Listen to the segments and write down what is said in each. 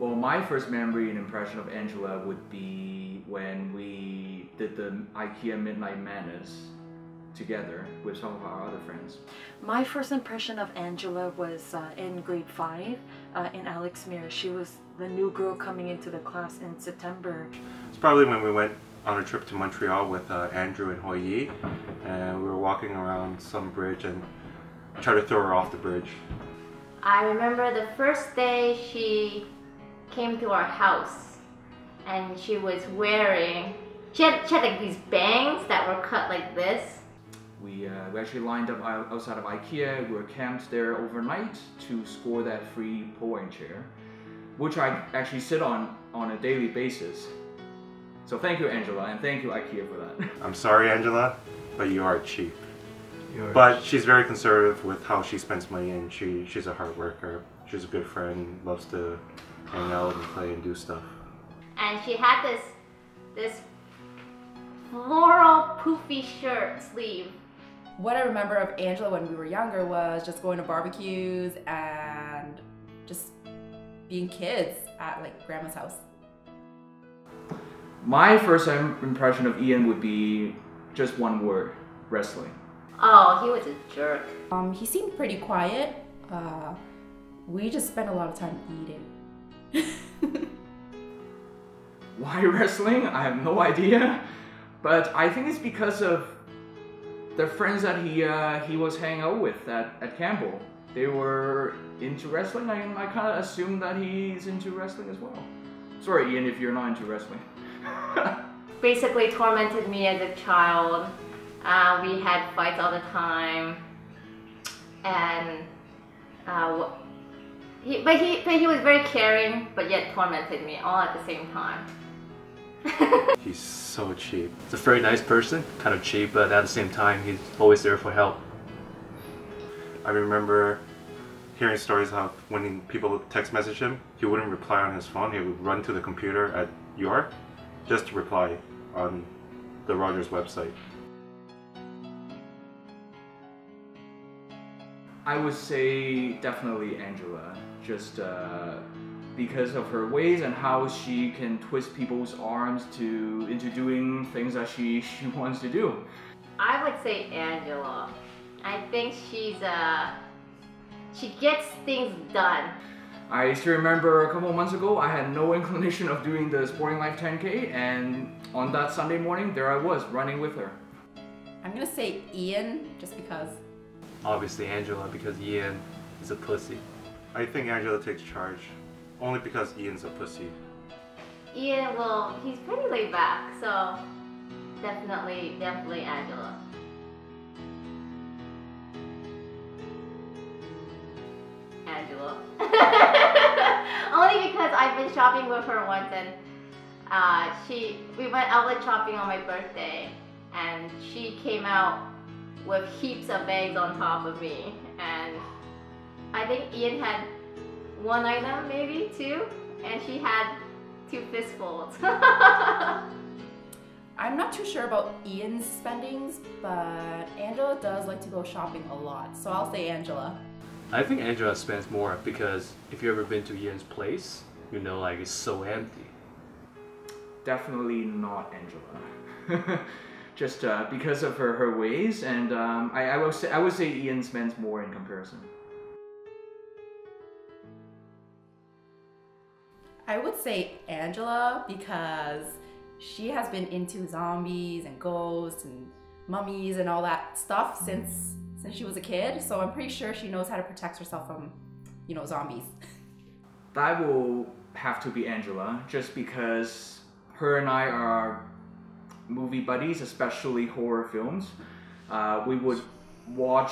Well, my first memory and impression of Angela would be when we did the IKEA Midnight Madness together with some of our other friends. My first impression of Angela was in grade 5 in Alex Mir. She was the new girl coming into the class in September. It's probably when we went on a trip to Montreal with Andrew and Hoi Yi, and we were walking around some bridge and I tried to throw her off the bridge. I remember the first day she came to our house and she was wearing, she had like these bangs that were cut like this. We actually lined up outside of IKEA. We were camped there overnight to score that free pulling chair, which I actually sit on a daily basis. So thank you, Angela, and thank you, IKEA, for that. I'm sorry, Angela, but you are cheap. But she's very conservative with how she spends money, and she's a hard worker. She's a good friend, loves to hang out and play and do stuff. And she had this floral poofy shirt sleeve. What I remember of Angela when we were younger was just going to barbecues and just being kids at like grandma's house. My first impression of Ian would be just one word: wrestling. Oh, he was a jerk. He seemed pretty quiet. We just spent a lot of time eating. Why wrestling? I have no idea, but I think it's because of the friends that he was hanging out with at Campbell. They were into wrestling, and I kind of assumed that he's into wrestling as well. Sorry, Ian, if you're not into wrestling. Basically tormented me as a child. We had fights all the time, and he was very caring, but yet tormented me all at the same time. He's so cheap. He's a very nice person, kind of cheap, but at the same time, he's always there for help. I remember hearing stories of when people text message him, he wouldn't reply on his phone. He would run to the computer at York just to reply on the Rogers website. I would say definitely Angela, just because of her ways and how she can twist people's arms into doing things that she wants to do. I would say Angela. I think she gets things done. I still remember a couple of months ago, I had no inclination of doing the Sporting Life 10K, and on that Sunday morning, there I was, running with her. I'm gonna say Ian, just because. Obviously Angela, because Ian is a pussy. I think Angela takes charge, only because Ian's a pussy. Ian, well, he's pretty laid back, so definitely Angela. Angela. Only because I've been shopping with her once, and we went outlet shopping on my birthday, and she came out with heaps of bags on top of me, and I think Ian had one item, maybe two, and she had two fistfuls. I'm not too sure about Ian's spendings, but Angela does like to go shopping a lot, so I'll say Angela. I think Angela spends more because if you've ever been to Ian's place, you know, like, it's so empty. Definitely not Angela. Just because of her ways, and I would say Ian spends more in comparison. I would say Angela because she has been into zombies and ghosts and mummies and all that stuff since she was a kid, so I'm pretty sure she knows how to protect herself from, you know, zombies. That will have to be Angela, just because her and I are movie buddies, especially horror films. We would watch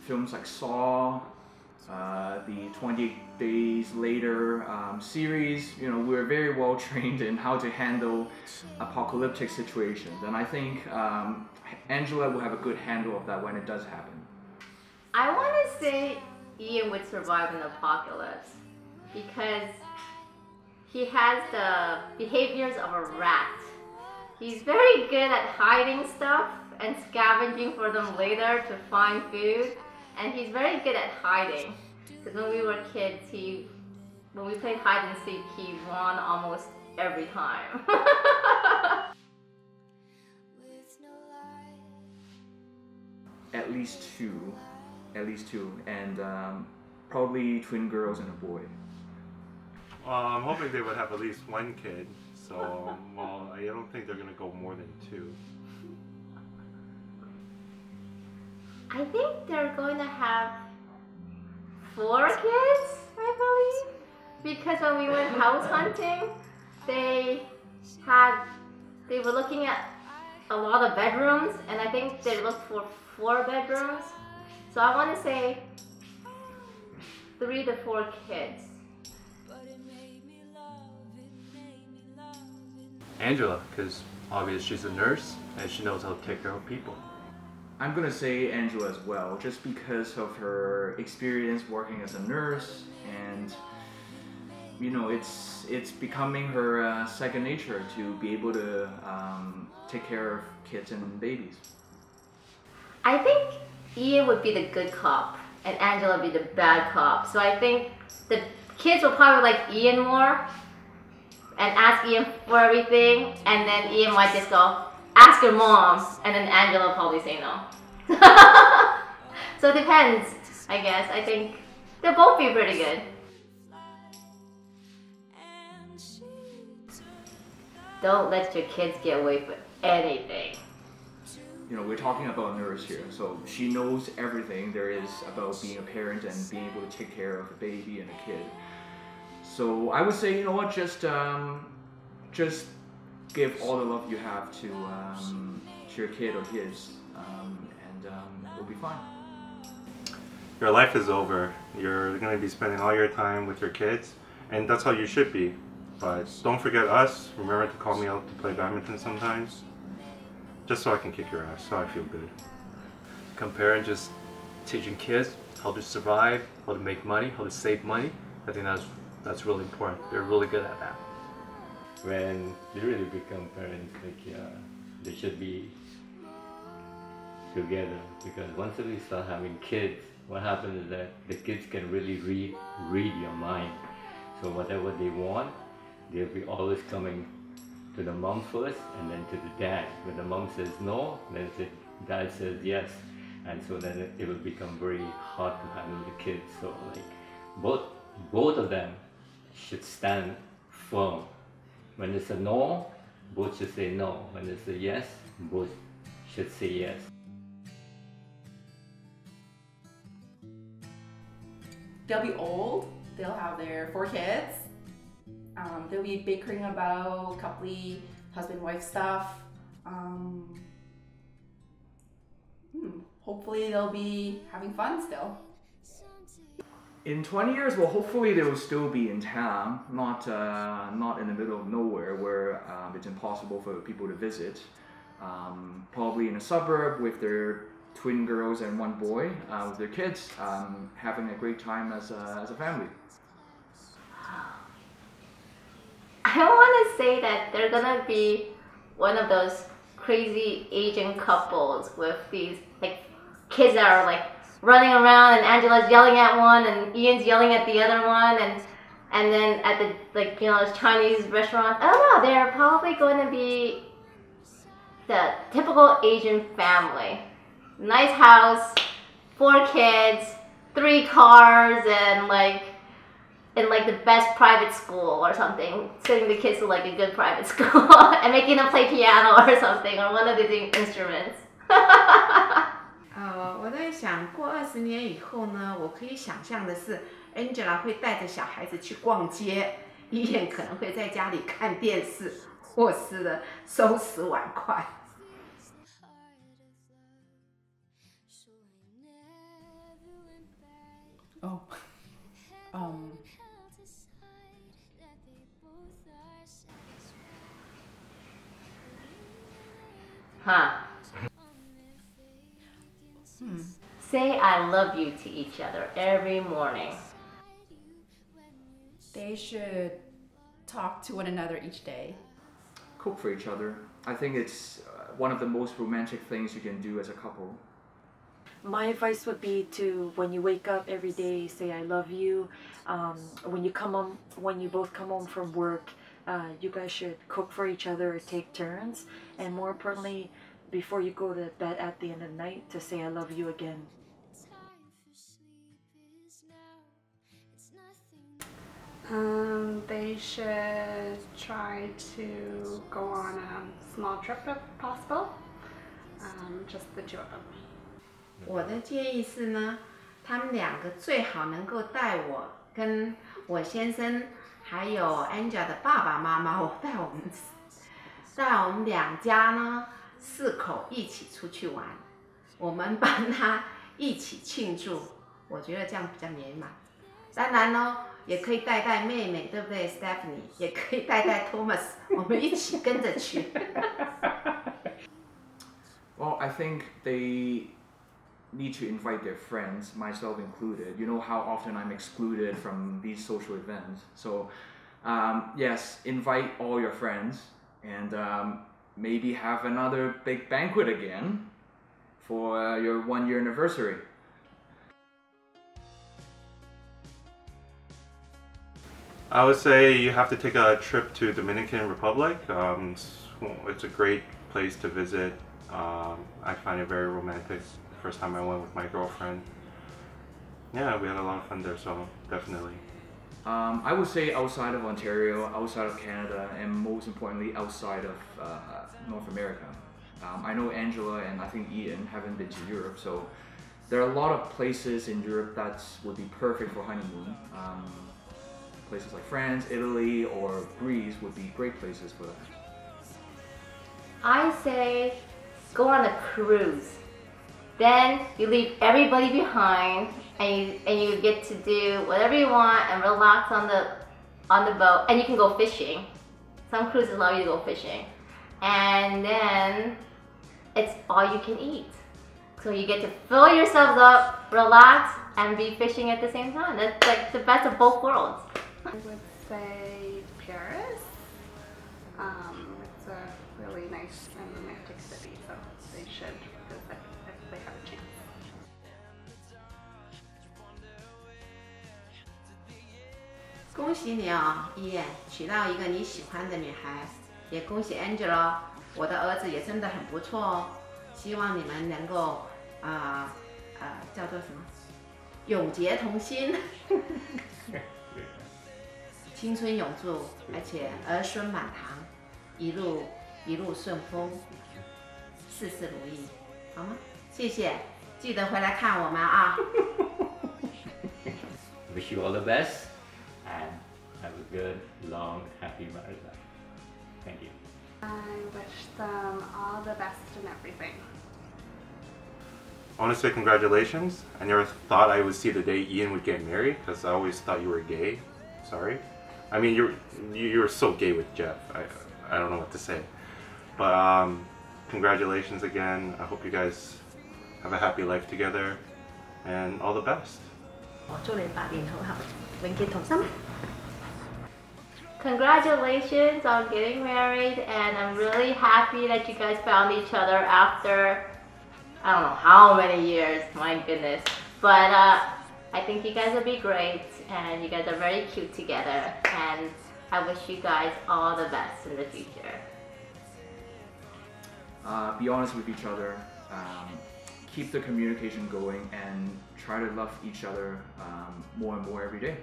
films like Saw, the 28 Days Later series. You know, we're very well trained in how to handle apocalyptic situations, and I think Angela will have a good handle of that when it does happen. I want to say Ian would survive an apocalypse because he has the behaviors of a rat. He's very good at hiding stuff and scavenging for them later to find food, and he's very good at hiding. Because when we were kids, he When we played hide and seek, he won almost every time. At least two, and probably twin girls and a boy. I'm hoping they would have at least one kid, so well, I don't think they're gonna go more than 2. I think they're going to have 4 kids, I believe. Because when we went house hunting, they were looking at a lot of bedrooms, and I think they looked for 4 bedrooms. So I want to say 3 to 4 kids. Angela, because obviously she's a nurse and she knows how to take care of people. I'm gonna say Angela as well, just because of her experience working as a nurse, and you know, it's becoming her second nature to be able to take care of kids and babies. I think Ian would be the good cop and Angela would be the bad cop. So I think the kids will probably like Ian more and ask Ian for everything, and then Ian might just go, ask your mom, and then Angela will probably say no. So it depends, I guess. I think they'll both be pretty good. Don't let your kids get away with anything. You know, we're talking about a nurse here, so she knows everything there is about being a parent and being able to take care of a baby and a kid. So I would say, you know what, just give all the love you have to your kid or kids, and it'll be fine. Your life is over. You're going to be spending all your time with your kids, and that's how you should be. But don't forget us. Remember to call me out to play badminton sometimes, just so I can kick your ass, so I feel good. Comparing just teaching kids how to survive, how to make money, how to save money, I think that's really important. They're really good at that. When they really become parents, they should be together, because once we start having kids, what happens is that the kids can really read your mind. So whatever they want, they'll be always coming to the mom first and then to the dad. When the mom says no, then the dad says yes, and so then it will become very hard to handle the kids. So like both of them should stand firm. When it's a no, both should say no. When it's a yes, both should say yes. They'll be old, they'll have their 4 kids, they'll be bickering about coupley, husband-wife stuff. Hopefully they'll be having fun still. In 20 years, well, hopefully they will still be in town, not in the middle of nowhere where it's impossible for people to visit. Probably in a suburb with their twin girls and 1 boy, with their kids, having a great time as a family. I want to say that they're gonna be one of those crazy Asian couples with these like kids that are like running around, and Angela's yelling at one and Ian's yelling at the other one, and then at the those Chinese restaurants. I don't know, they're probably going to be the typical Asian family. Nice house, 4 kids, 3 cars, and in the best private school or something, sending the kids to a good private school and making them play piano or something, or one of the instruments. 我在想过20年以后呢，我可以想象的是 ，Angela 会带着小孩子去逛街，Ian可能会在家里看电视，或是的收拾碗筷。Oh. Huh. Say I love you to each other every morning. They should talk to one another each day. Cook for each other. I think it's one of the most romantic things you can do as a couple. My advice would be to, when you wake up every day, say I love you. When you both come home from work, you guys should cook for each other or take turns. And more importantly, before you go to bed at the end of the night, to say I love you again. They should try to go on a small trip if possible. Just the two of them. 我的建议是呢，他们两个最好能够带我跟我先生，还有 Angela 的爸爸妈妈，带我们两家呢4口一起出去玩，我们帮他一起庆祝，我觉得这样比较美满。当然呢，也可以带妹妹，对不对 ，Stephanie？ 也可以带 Thomas， 我们一起跟着去。Well, I think they need to invite their friends, myself included. You know how often I'm excluded from these social events. So, yes, invite all your friends and maybe have another big banquet again for your 1-year anniversary. I would say you have to take a trip to Dominican Republic. It's a great place to visit. I find it very romantic. The first time I went with my girlfriend. Yeah, we had a lot of fun there, so definitely. I would say outside of Ontario, outside of Canada, and most importantly outside of North America. I know Angela and I think Ian haven't been to Europe, so there are a lot of places in Europe that would be perfect for honeymoon. Places like France, Italy, or Greece would be great places for that. I say go on a cruise. Then you leave everybody behind and you get to do whatever you want and relax on the boat, and you can go fishing. Some cruises allow you to go fishing. And then it's all you can eat. So you get to fill yourselves up, relax, and be fishing at the same time. That's like the best of both worlds. I would say Paris. It's a really nice and romantic city, so they should visit if they have a chance. 恭喜你哦，伊燕娶到一个你喜欢的女孩，也恭喜 Angela， 我的儿子也真的很不错哦。希望你们能够叫做什么，永结同心。青春永驻，而且儿孙满堂，一路顺风，事事如意，好吗？谢谢，记得回来看我们啊。Wish you all the best and have a good, long, happy married life. Thank you. I wish them all the best in everything. I want to say congratulations. I never thought I would see the day Ian would get married because I always thought you were gay. Sorry. I mean, you're so gay with Jeff. I don't know what to say. But congratulations again. I hope you guys have a happy life together and all the best. 我祝你百年好合，永結同心。 Congratulations on getting married, and I'm really happy that you guys found each other after I don't know how many years, my goodness. But I think you guys will be great, and you guys are very cute together, and I wish you guys all the best in the future. Be honest with each other, keep the communication going, and try to love each other more and more every day.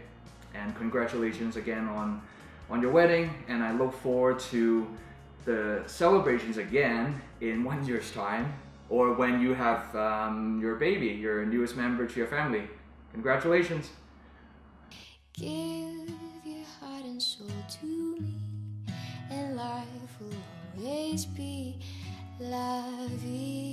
And congratulations again on your wedding, and I look forward to the celebrations again in 1 year's time, or when you have your baby, your newest member to your family. Congratulations. Give your heart and soul to me, and life will always be la vie.